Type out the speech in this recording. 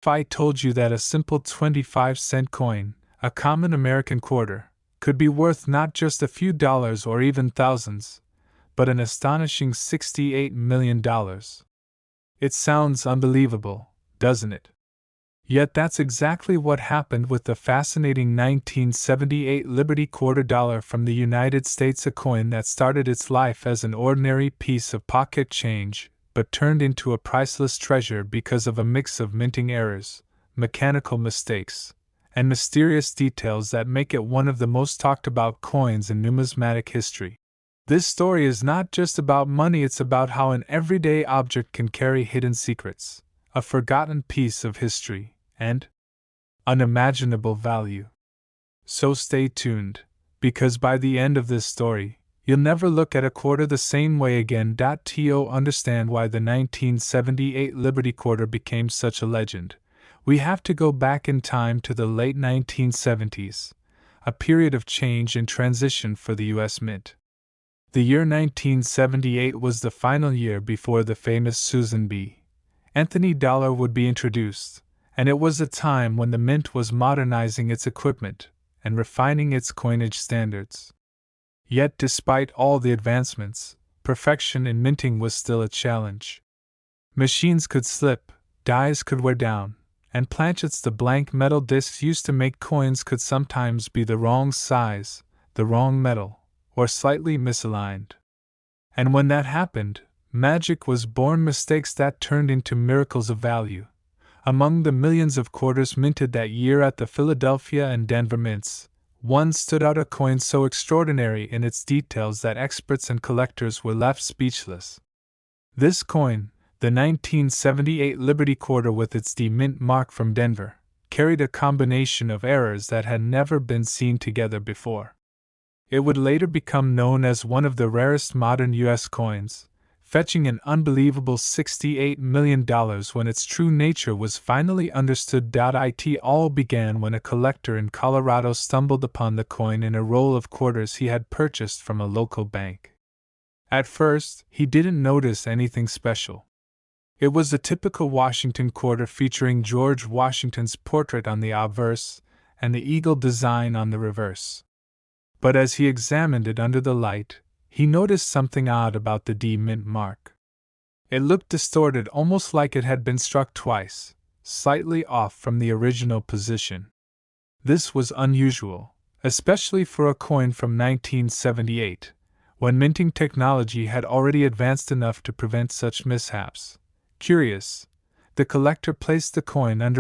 If I told you that a simple 25-cent coin, a common American quarter, could be worth not just a few dollars or even thousands, but an astonishing $68 million. It sounds unbelievable, doesn't it? Yet that's exactly what happened with the fascinating 1978 Liberty Quarter Dollar from the United States, a coin that started its life as an ordinary piece of pocket change, but turned into a priceless treasure because of a mix of minting errors, mechanical mistakes, and mysterious details that make it one of the most talked about coins in numismatic history. This story is not just about money, it's about how an everyday object can carry hidden secrets, a forgotten piece of history, and unimaginable value. So stay tuned, because by the end of this story, you'll never look at a quarter the same way again. To understand why the 1978 Liberty Quarter became such a legend, we have to go back in time to the late 1970s, a period of change and transition for the U.S. Mint. The year 1978 was the final year before the famous Susan B. Anthony dollar would be introduced, and it was a time when the Mint was modernizing its equipment and refining its coinage standards. Yet despite all the advancements, perfection in minting was still a challenge. Machines could slip, dies could wear down, and planchets, the blank metal discs used to make coins, could sometimes be the wrong size, the wrong metal, or slightly misaligned. And when that happened, magic was born, mistakes that turned into miracles of value. Among the millions of quarters minted that year at the Philadelphia and Denver mints, one stood out, a coin so extraordinary in its details that experts and collectors were left speechless. This coin, the 1978 Liberty Quarter with its D Mint mark from Denver, carried a combination of errors that had never been seen together before. It would later become known as one of the rarest modern U.S. coins, fetching an unbelievable $68 million when its true nature was finally understood. It all began when a collector in Colorado stumbled upon the coin in a roll of quarters he had purchased from a local bank. At first, he didn't notice anything special. It was a typical Washington quarter featuring George Washington's portrait on the obverse and the eagle design on the reverse. But as he examined it under the light, he noticed something odd about the D Mint mark. It looked distorted, almost like it had been struck twice, slightly off from the original position. This was unusual, especially for a coin from 1978, when minting technology had already advanced enough to prevent such mishaps. Curious, the collector placed the coin under